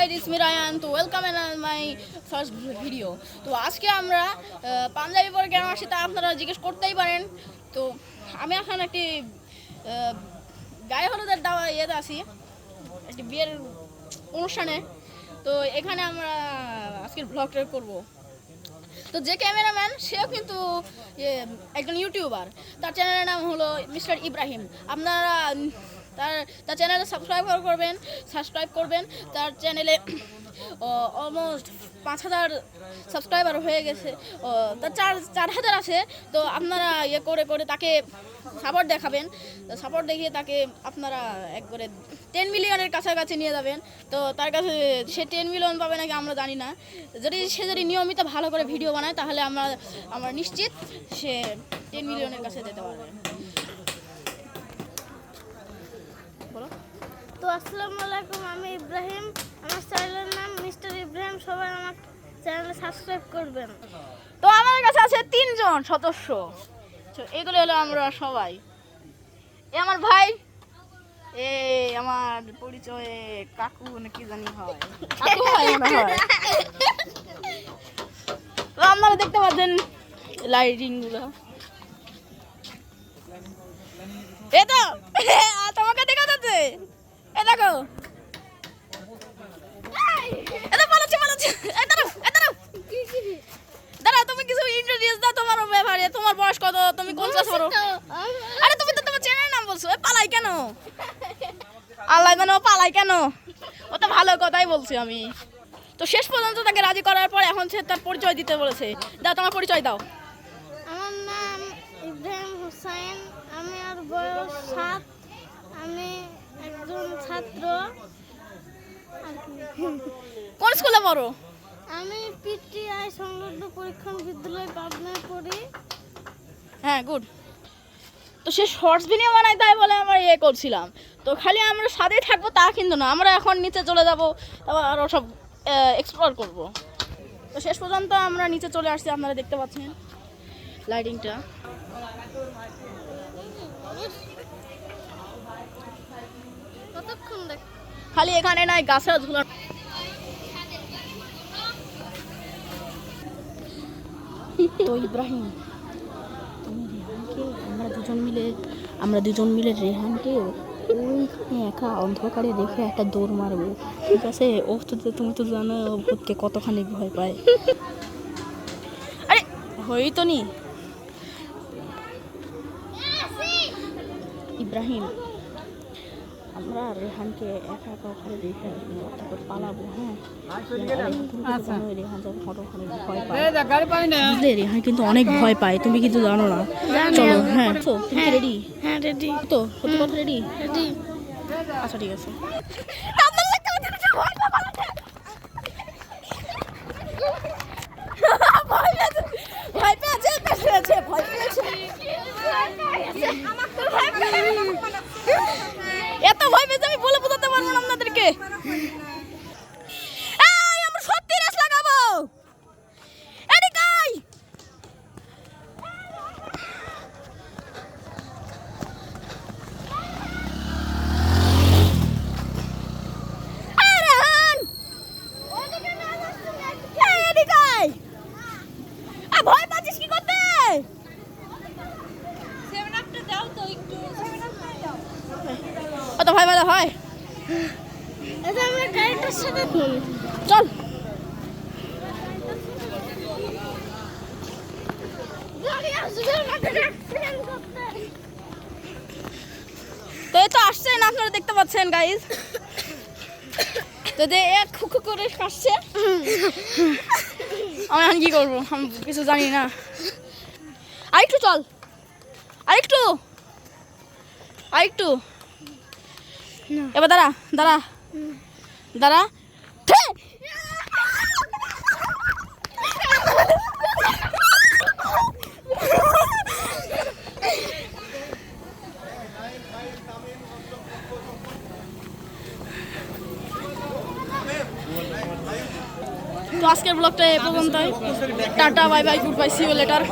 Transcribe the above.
guys, it's me Ryan. So welcome in my first video. তো আজকে আমরা পাঞ্জাবি পরে কেন আসি তা আপনারা জিজ্ঞেস করতেই পারেন। তো আমি এখন একটি গায়ে হলুদের ইয়েতে আছি, একটি বিয়ের অনুষ্ঠানে। তো এখানে আমরা আজকের ব্লগটা করব। তো যে ক্যামেরাম্যান সেও কিন্তু একজন ইউটিউবার, তার চ্যানেলের নাম হলো মিস্টার ইব্রাহিম। আপনারা তার চ্যানেলে সাবস্ক্রাইব করবেন। তার চ্যানেলে অলমোস্ট 5,000 সাবস্ক্রাইবার হয়ে গেছে, তার 4,000 আছে। তো আপনারা করে তাকে সাপোর্ট দেখাবেন। সাপোর্ট দেখিয়ে তাকে আপনারা একবারে 10 মিলিয়নের কাছাকাছি নিয়ে যাবেন। তো তার কাছে সে 10 মিলিয়ন পাবে নাকি আমরা জানি না। সে যদি নিয়মিত ভালো করে ভিডিও বানায় তাহলে আমরা নিশ্চিত সে 10 মিলিয়নের কাছে যেতে পারবে। বলো। তো আসসালামু আলাইকুম, আমি ইব্রাহিম, আমার চ্যানেলের নাম মিস্টার ইব্রাহিম। সবাই আমার চ্যানেলে সাবস্ক্রাইব করবেন। তো আমাদের কাছে আছে 3 জন সদস্য। এগুলো হলো আমরা সবাই। আমার ভাই, আমার পরিচয়ে কাকু নাকি জানি হয়, কাকু হয় মনে হয়। তো আপনারা দেখতে পাচ্ছেন লাইটিং গুলো। এই তো তোমাকে দেখা যাচ্ছে, এ দেখো, দাঁড়াও, তুমি কিছু ইন্ট্রোডিউস দাও তোমার ব্যাপারে। তোমার বয়স কত, তুমি কোন ক্লাস পড়ো? আরে তুমি তো তোমার চ্যানেলের নাম বলছো, পালাই কেন? আল্লাহ জানো পালাই কেন, ও তো ভালো কথাই বলছি আমি। তো শেষ পর্যন্ত তাকে রাজি করার পর এখন সে তার পরিচয় দিতে বলেছে। দাও তোমার পরিচয় দাও। আমার নাম ইব্রাহিম হোসেন, আমার বয়স 7, আমি একজন ছাত্র। কোন স্কুলে পড়ো? আমি পিটিআই সংলগ্ন পরীক্ষণ বিদ্যালয় পাবনায় পড়ি। হ্যাঁ, গুড। তো সে শর্টস ভিডিও বানাই তাই বলে আমরা করছিলাম। তো খালি আমরা সাথেই থাকবো তা কিন্তু না, আমরা এখন নিচে চলে যাব, তারপর আরও সব এক্সপ্লোর করব। তো শেষ পর্যন্ত আমরা নিচে চলে আসছি, আপনারা দেখতে পাচ্ছেন লাইটিংটা। কতক্ষণ দেখ, খালি এখানে নাই, গাছের ঝুলা। তো ইব্রাহিম, তুমি রেহানকে, আমরা দুজন মিলে রেহানকে ওইখানে একা অন্ধকারে রেখে একটা দৌড় মারবো, ঠিক আছে? তুমি তো জানো ভূতকে কতখানি ভয় পায়। আরে হই তো নি ইব্রাহিম, আমরা রেহানকে একা ওখানে রেখে আসবো, তারপর পালাবো। হ্যাঁ, রেহান যখন ওখানে ভয় পায়, বুঝলে? রেহান কিন্তু অনেক ভয় পায়, তুমি কিন্তু জানো না। চলো, হ্যাঁ তো তুমি রেডি? হ্যাঁ রেডি। তো সত্যি কথা রেডি? রেডি। আচ্ছা ঠিক আছে। এত ভয় পেয়েছে আমি বলে বোঝাতে পারবো না আপনাদেরকে। আমরা সত্যি রেস লাগাবো। এদিকে আয়। ভয় পাচ্ছিস কি করতে? অত ভয় পাওয়া হয়? এটা আমরা গাড়িটার সাথে চল। গাড়ি আসবে আমাদের অ্যাক্সিডেন্ট করতে। তো এই তো আসছেন, আপনারা দেখতে পাচ্ছেন গাইজ। তো যে এক খুকু করে কাশছে, আমি এখন কি করবো, আমি কিছু জানি না। আরেকটু চল, আরেকটু। এবার দাঁড়া। তো আজকের ব্লগটা এ পর্যন্তই। Tata, bye bye, goodbye, see you letter.